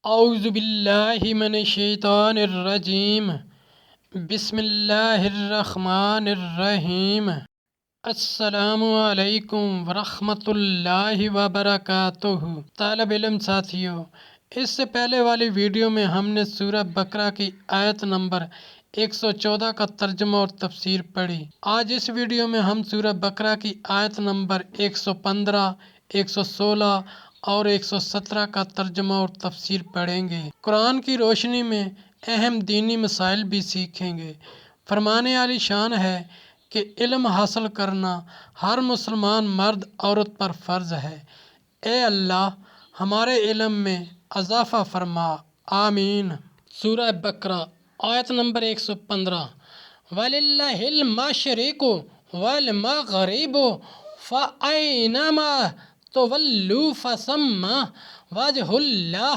اعوذ باللہ من الشیطان الرجیم، بسم اللہ الرحمن الرحیم۔ السلام علیکم ورحمۃ اللہ وبرکاتہ۔ طالب علم ساتھیوں، اس سے پہلے والی ویڈیو میں ہم نے سورہ بقرہ کی آیت نمبر 114 کا ترجمہ اور تفسیر پڑھی۔ آج اس ویڈیو میں ہم سورہ بقرہ کی آیت نمبر 115، 116 اور 117 کا ترجمہ اور تفسیر پڑھیں گے۔ قرآن کی روشنی میں اہم دینی مسائل بھی سیکھیں گے۔ فرمانے عالی شان ہے کہ علم حاصل کرنا ہر مسلمان مرد عورت پر فرض ہے۔ اے اللہ، ہمارے علم میں اضافہ فرما، آمین۔ سورہ بقرہ آیت نمبر 115۔ وَلِلَّهِ الْمَشْرِقُ وَالْمَغْرِبُ فَأَيْنَمَا تُوَلُّوا فَثَمَّ وَجْهُ اللَّهِ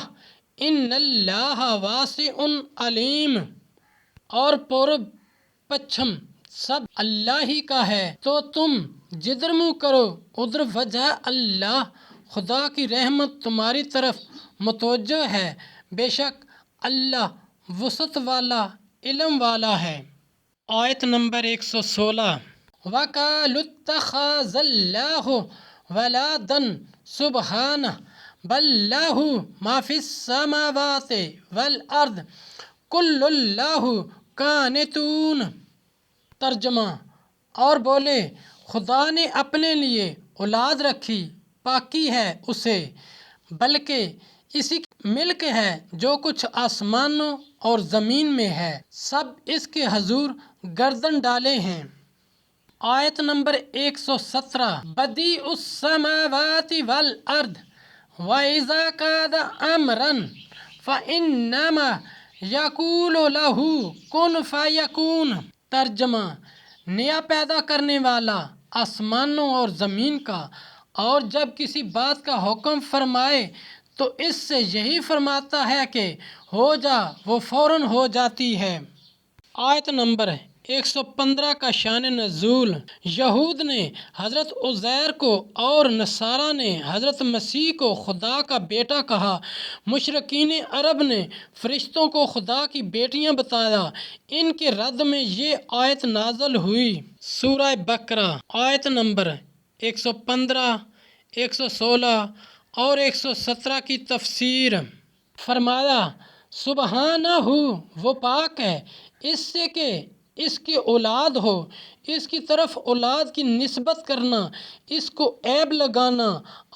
إِنَّ اللَّهَ وَاسِعٌ عَلِيمٌ۔ اور پورب پچھم سب اللہ ہی کا ہے، تو تم جدھر منہ کرو ادھر وجہ اللہ، خدا کی رحمت تمہاری طرف متوجہ ہے، بے شک اللہ وسعت والا، علم والا ہے۔ آیت نمبر 116۔ وَقَالُوا اتَّخَذَ اللَّهُ وَلَدًا سُبْحَانَهُ بَل لَّهُ مَا فِي السَّمَاوَاتِ وَالْأَرْضِ كُلٌّ لَّهُ قَانِتُونَ۔ ترجمہ، اور بولے خدا نے اپنے لیے اولاد رکھی، پاکی ہے اسے، بلکہ اسی کی ملک ہے جو کچھ آسمانوں اور زمین میں ہے، سب اس کے حضور گردن ڈالے ہیں۔ آیت نمبر 117۔ بدیع السماوات والارض وَإِذَا قَضَى أَمْرًا فَإِنَّمَا يَقُولُ لَهُ كُن فَيَكُونُ۔ ترجمہ، نیا پیدا کرنے والا آسمانوں اور زمین کا، اور جب کسی بات کا حکم فرمائے تو اس سے یہی فرماتا ہے کہ ہو جا، وہ فوراً ہو جاتی ہے۔ آیت نمبر 115 کا شان نزول۔ یہود نے حضرت عزیر کو اور نصارہ نے حضرت مسیح کو خدا کا بیٹا کہا۔ مشرکین عرب نے فرشتوں کو خدا کی بیٹیاں بتایا۔ ان کے رد میں یہ آیت نازل ہوئی۔ سورہ بقرہ آیت نمبر 115، 116 اور 117 کی تفسیر۔ فرمایا، سبحانہ، وہ پاک ہے اس سے کہ اس کی اولاد ہو، اس کی طرف اولاد کی نسبت کرنا اس کو عیب لگانا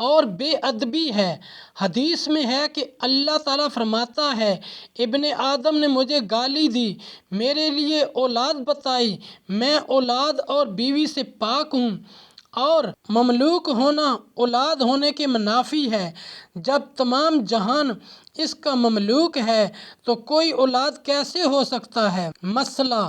اور بے ادبی ہے۔ حدیث میں ہے کہ اللہ تعالیٰ فرماتا ہے، ابن آدم نے مجھے گالی دی، میرے لیے اولاد بتائی، میں اولاد اور بیوی سے پاک ہوں، اور مملوک ہونا اولاد ہونے کے منافی ہے۔ جب تمام جہان اس کا مملوک ہے تو کوئی اولاد کیسے ہو سکتا ہے؟ مسئلہ،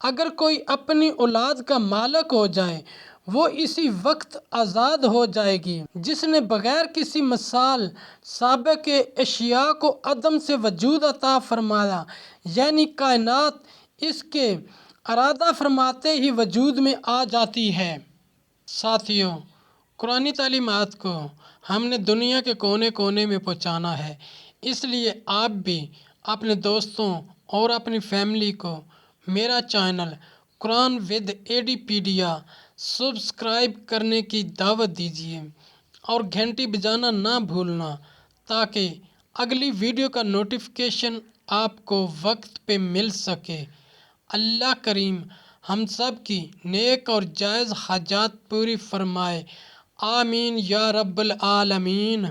اگر کوئی اپنی اولاد کا مالک ہو جائے، وہ اسی وقت آزاد ہو جائے گی۔ جس نے بغیر کسی مثال سابق اشیاء کو عدم سے وجود عطا فرمایا، یعنی کائنات اس کے ارادہ فرماتے ہی وجود میں آ جاتی ہے۔ ساتھیوں، قرآنی تعلیمات کو ہم نے دنیا کے کونے کونے میں پہنچانا ہے، اس لیے آپ بھی اپنے دوستوں اور اپنی فیملی کو میرا چینل قرآن ود ایڈی پیڈیا سبسکرائب کرنے کی دعوت دیجیے اور گھنٹی بجانا نہ بھولنا، تاکہ اگلی ویڈیو کا نوٹیفیکیشن آپ کو وقت پہ مل سکے۔ اللہ کریم ہم سب کی نیک اور جائز حاجات پوری فرمائے، آمین یا رب العالمین۔